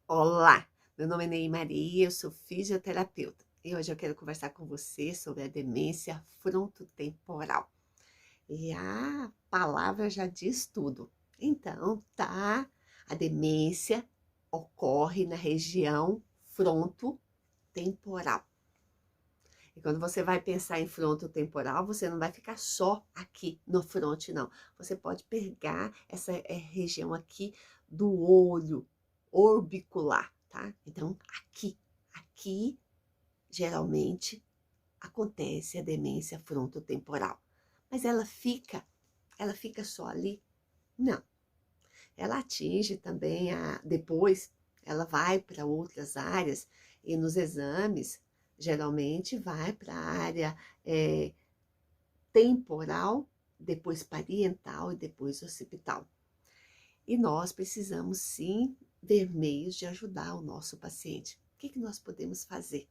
Olá, meu nome é Ney Maria, eu sou fisioterapeuta e hoje eu quero conversar com você sobre a demência frontotemporal. E a palavra já diz tudo. Então, tá, a demência ocorre na região frontotemporal. E quando você vai pensar em frontotemporal, você não vai ficar só aqui no fronte, não. Você pode pegar essa região aqui do olho orbicular, tá? Então, aqui geralmente acontece a demência frontotemporal. Mas ela fica só ali? Não. Ela atinge também depois, ela vai para outras áreas e nos exames, geralmente vai para a área é, temporal, depois parietal e depois occipital. E nós precisamos sim ver meios de ajudar o nosso paciente. O que nós podemos fazer?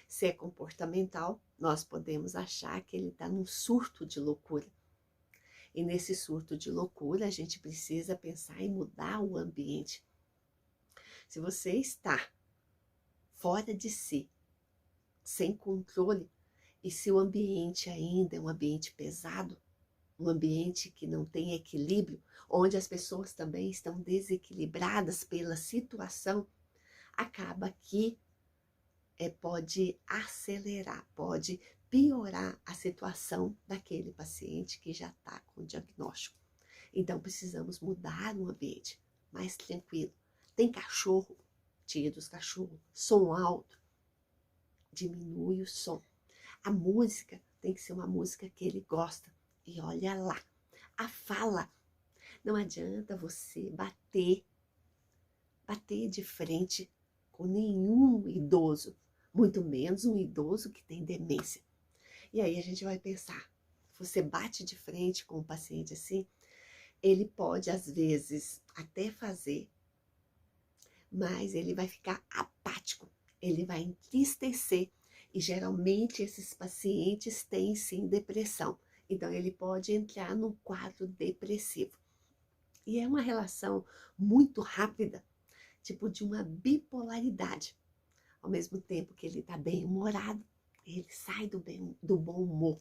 Se é comportamental, nós podemos achar que ele está num surto de loucura. E nesse surto de loucura, a gente precisa pensar em mudar o ambiente. Se você está fora de si, sem controle, e se o ambiente ainda é um ambiente pesado, um ambiente que não tem equilíbrio, onde as pessoas também estão desequilibradas pela situação, acaba que pode acelerar, pode piorar a situação daquele paciente que já está com o diagnóstico. Então, precisamos mudar o ambiente mais tranquilo. Tem cachorro? Tira os cachorros. Som alto? Diminui o som. A música tem que ser uma música que ele gosta. E olha lá, a fala. Não adianta você bater de frente com nenhum idoso, muito menos um idoso que tem demência. E aí a gente vai pensar, você bate de frente com um paciente assim, ele pode às vezes até fazer, mas ele vai ficar apático, ele vai entristecer. E geralmente esses pacientes têm sim depressão. Então ele pode entrar num quadro depressivo. E é uma relação muito rápida, tipo de uma bipolaridade. Ao mesmo tempo que ele está bem-humorado, ele sai do bom humor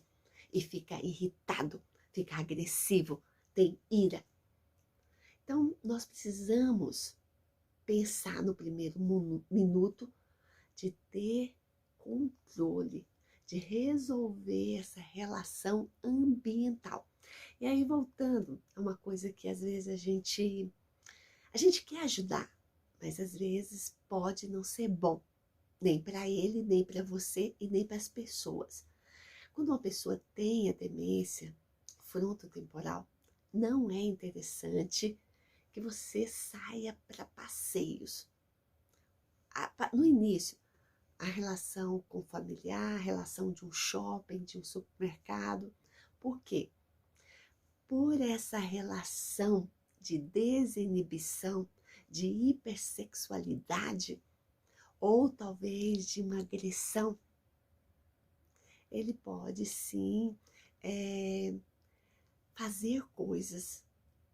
e fica irritado, fica agressivo, tem ira. Então, nós precisamos pensar no primeiro minuto de ter controle, de resolver essa relação ambiental. E aí, voltando a uma coisa que às vezes a gente quer ajudar, mas às vezes pode não ser bom, nem para ele, nem para você e nem para as pessoas. Quando uma pessoa tem a demência frontotemporal, não é interessante que você saia para passeios. No início, a relação com o familiar, a relação de um shopping, de um supermercado. Por quê? Por essa relação de desinibição, de hipersexualidade, ou talvez de uma agressão, ele pode sim fazer coisas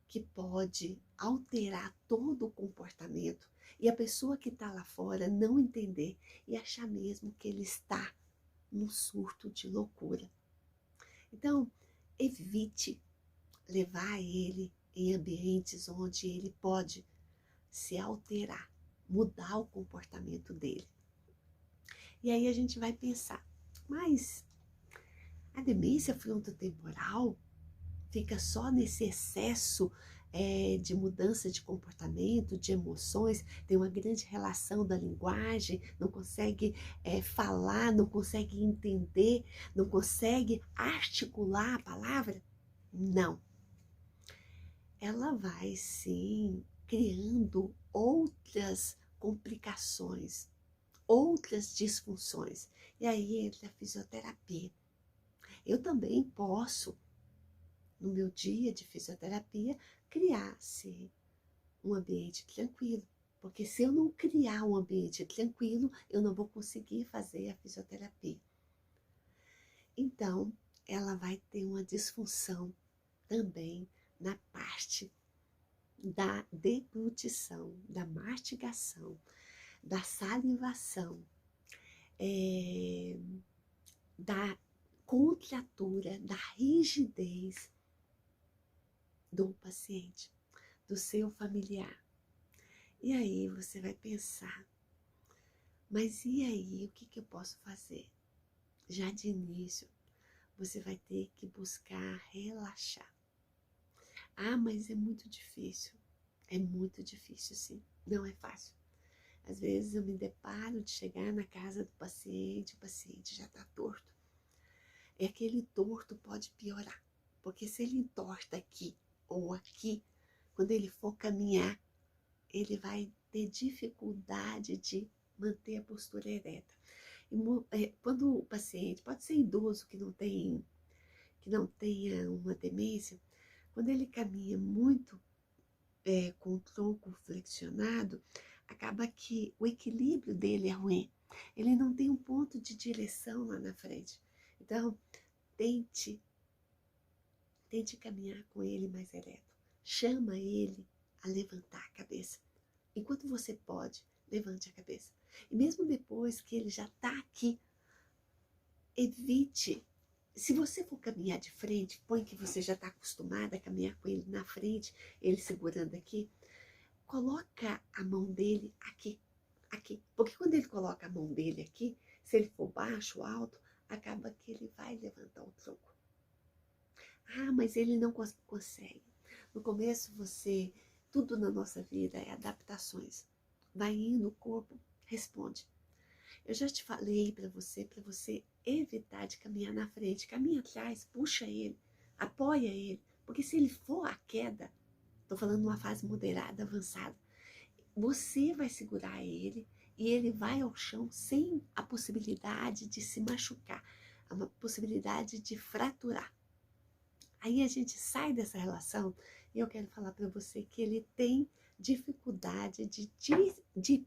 que pode alterar todo o comportamento e a pessoa que está lá fora não entender e achar mesmo que ele está num surto de loucura. Então, evite levar ele em ambientes onde ele pode se alterar, mudar o comportamento dele. E aí a gente vai pensar, mas a demência frontotemporal fica só nesse excesso de mudança de comportamento, de emoções, tem uma grande relação da linguagem, não consegue falar, não consegue entender, não consegue articular a palavra? Não. Ela vai sim criando outras complicações, outras disfunções. E aí entra a fisioterapia. Eu também posso, no meu dia de fisioterapia, criar-se um ambiente tranquilo. Porque se eu não criar um ambiente tranquilo, eu não vou conseguir fazer a fisioterapia. Então, ela vai ter uma disfunção também na parte da deglutição, da mastigação, da salivação, da contratura, da rigidez do paciente, do seu familiar. E aí você vai pensar, mas e aí, o que eu posso fazer? Já de início, você vai ter que buscar relaxar. Ah, mas é muito difícil. É muito difícil, sim. Não é fácil. Às vezes eu me deparo de chegar na casa do paciente, o paciente já está torto. E aquele torto pode piorar, porque se ele entorta aqui ou aqui, quando ele for caminhar, ele vai ter dificuldade de manter a postura ereta. Quando o paciente, pode ser idoso que não tenha uma demência, quando ele caminha muito com o tronco flexionado, acaba que o equilíbrio dele é ruim. Ele não tem um ponto de direção lá na frente. Então, tente caminhar com ele mais ereto. Chama ele a levantar a cabeça. Enquanto você pode, levante a cabeça. E mesmo depois que ele já está aqui, evite. Se você for caminhar de frente, põe que você já está acostumada a caminhar com ele na frente, ele segurando aqui, coloca a mão dele aqui, aqui. Porque quando ele coloca a mão dele aqui, se ele for baixo ou alto, acaba que ele vai levantar o tronco. Ah, mas ele não consegue. No começo tudo na nossa vida é adaptações. Vai indo, o corpo responde. Eu já te falei para você evitar de caminhar na frente, caminha atrás, puxa ele, apoia ele, porque se ele for a queda, estou falando numa fase moderada, avançada, você vai segurar ele e ele vai ao chão sem a possibilidade de se machucar, a possibilidade de fraturar. Aí a gente sai dessa relação e eu quero falar para você que ele tem dificuldade de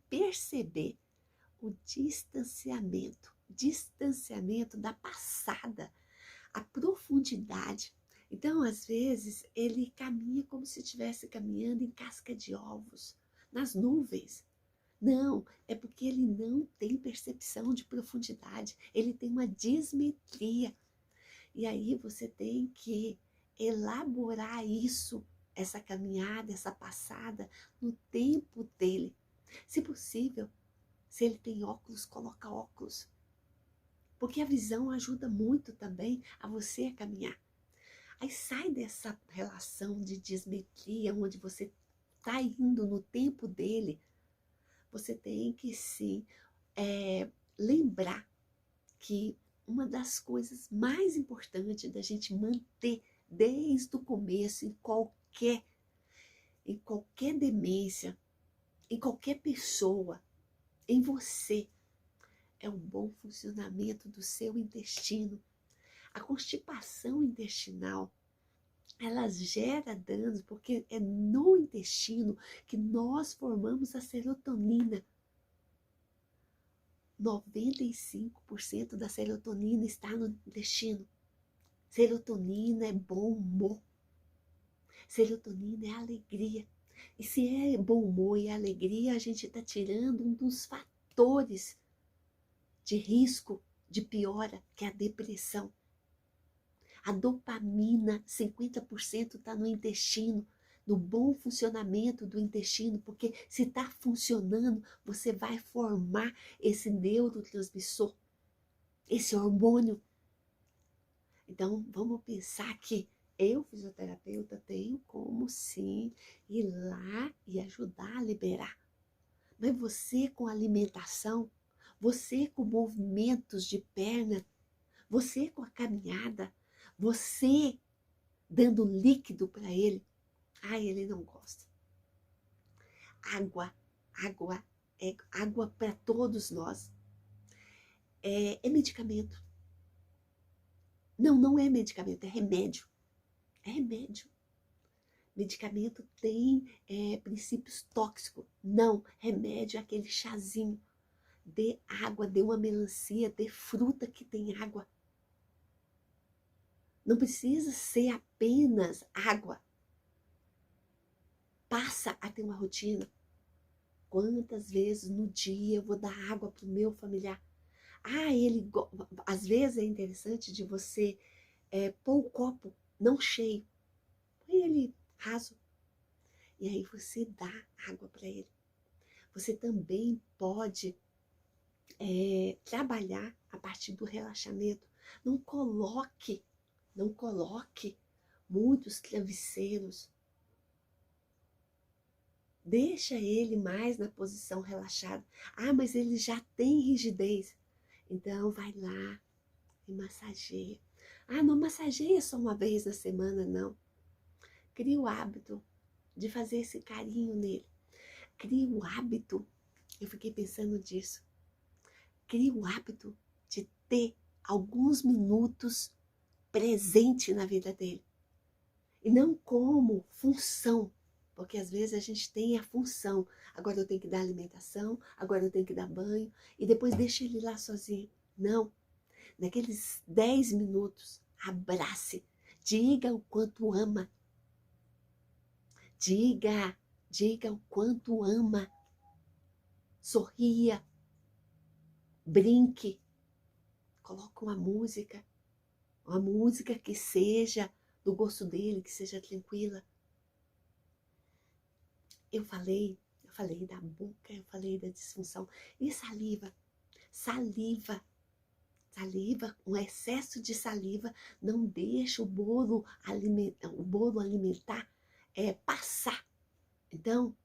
perceber o distanciamento da passada, a profundidade. Então, às vezes, ele caminha como se estivesse caminhando em casca de ovos, nas nuvens. Não, é porque ele não tem percepção de profundidade, ele tem uma dismetria. E aí você tem que elaborar isso, essa caminhada, essa passada, no tempo dele. Se possível, se ele tem óculos, coloca óculos. Porque a visão ajuda muito também a você a caminhar. Aí sai dessa relação de dismetria, onde você está indo no tempo dele. Você tem que sim lembrar que uma das coisas mais importantes da gente manter desde o começo, em qualquer demência, em qualquer pessoa, em você, é o bom funcionamento do seu intestino. A constipação intestinal, ela gera danos porque é no intestino que nós formamos a serotonina. 95% da serotonina está no intestino. Serotonina é bom humor. Serotonina é alegria. E se é bom humor e alegria, a gente está tirando um dos fatores de risco de piora, que é a depressão. A dopamina, 50% está no intestino, no bom funcionamento do intestino, porque se está funcionando, você vai formar esse neurotransmissor, esse hormônio. Então, vamos pensar que eu, fisioterapeuta, tenho como sim ir lá e ajudar a liberar. Mas você com alimentação, você com movimentos de perna, você com a caminhada, você dando líquido para ele, ele não gosta. Água é água para todos nós. É medicamento. Não é medicamento, é remédio. É remédio. Medicamento tem princípios tóxicos. Não, remédio é aquele chazinho. Dê água, dê uma melancia, dê fruta que tem água. Não precisa ser apenas água. Passa a ter uma rotina. Quantas vezes no dia eu vou dar água para o meu familiar? Às vezes é interessante de você pôr o copo não cheio, põe ele raso, e aí você dá água para ele. Você também pode trabalhar a partir do relaxamento. Não coloque muitos travesseiros. Deixa ele mais na posição relaxada. Mas ele já tem rigidez. Então, vai lá e massageia. Não massageia só uma vez na semana, não. Cria o hábito de fazer esse carinho nele. Cria o hábito, eu fiquei pensando disso. Cria o hábito de ter alguns minutos presente na vida dele. E não como função, porque às vezes a gente tem a função. Agora eu tenho que dar alimentação, agora eu tenho que dar banho, e depois deixa ele lá sozinho. Não. Naqueles 10 minutos, abrace, diga o quanto ama. Diga o quanto ama. Sorria, brinque, coloque uma música que seja do gosto dele, que seja tranquila. Eu falei da boca, eu falei da disfunção. E saliva, um excesso de saliva não deixa o bolo alimentar passar. Então,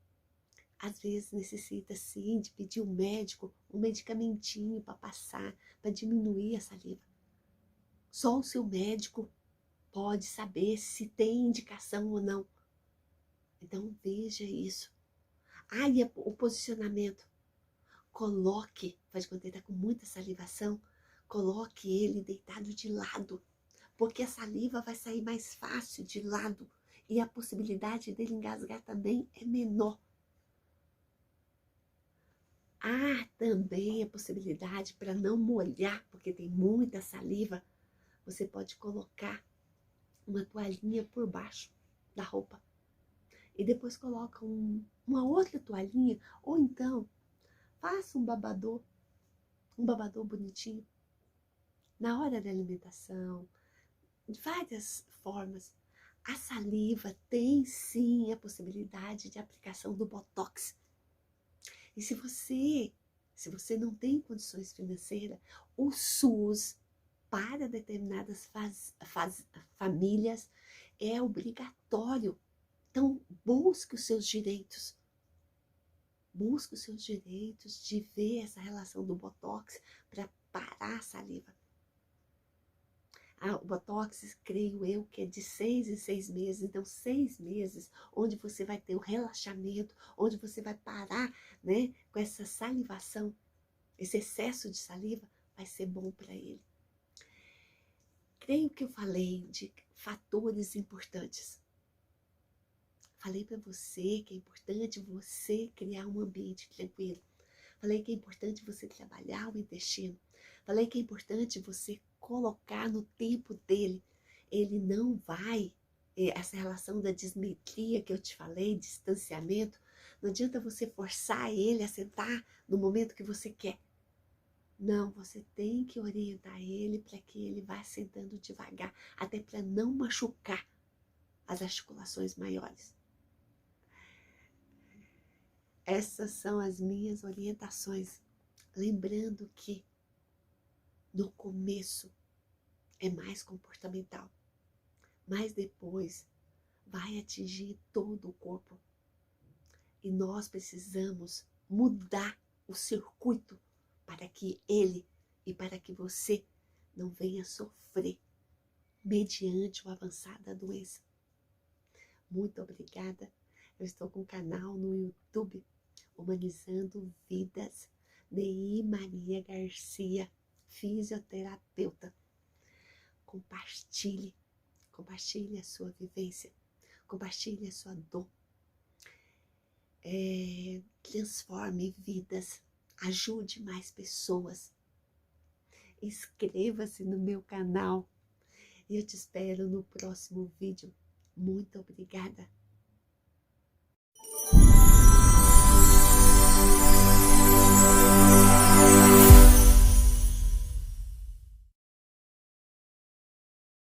às vezes necessita sim de pedir ao médico um medicamentinho para passar, para diminuir a saliva. Só o seu médico pode saber se tem indicação ou não. Então veja isso. E o posicionamento. Coloque, faz quando ele está com muita salivação, coloque ele deitado de lado, porque a saliva vai sair mais fácil de lado e a possibilidade dele engasgar também é menor. Também a possibilidade, para não molhar, porque tem muita saliva, você pode colocar uma toalhinha por baixo da roupa. E depois coloca uma outra toalhinha, ou então faça um babador bonitinho. Na hora da alimentação, de várias formas. A saliva tem sim a possibilidade de aplicação do Botox. E se você não tem condições financeiras, o SUS, para determinadas famílias, é obrigatório. Então, busque os seus direitos. Busque os seus direitos de ver essa relação do Botox para parar a saliva. O Botox, creio eu, que é de 6 em 6 meses. Então, 6 meses onde você vai ter o relaxamento, onde você vai parar, né, com essa salivação, esse excesso de saliva, vai ser bom para ele. Creio que eu falei de fatores importantes. Falei para você que é importante você criar um ambiente tranquilo. Falei que é importante você trabalhar o intestino. Falei que é importante você colocar no tempo dele. Ele não vai, essa relação da dismetria que eu te falei, distanciamento, não adianta você forçar ele a sentar no momento que você quer. Não, você tem que orientar ele para que ele vá sentando devagar, até para não machucar as articulações maiores. Essas são as minhas orientações. Lembrando que no começo é mais comportamental, mas depois vai atingir todo o corpo. E nós precisamos mudar o circuito para que ele e para que você não venha sofrer mediante o avançar da doença. Muito obrigada. Eu estou com um canal no YouTube, Humanizando Vidas, Neí Maria Garcia, fisioterapeuta. Compartilhe a sua vivência, compartilhe a sua dor, transforme vidas, ajude mais pessoas. Inscreva-se no meu canal e eu te espero no próximo vídeo. Muito obrigada.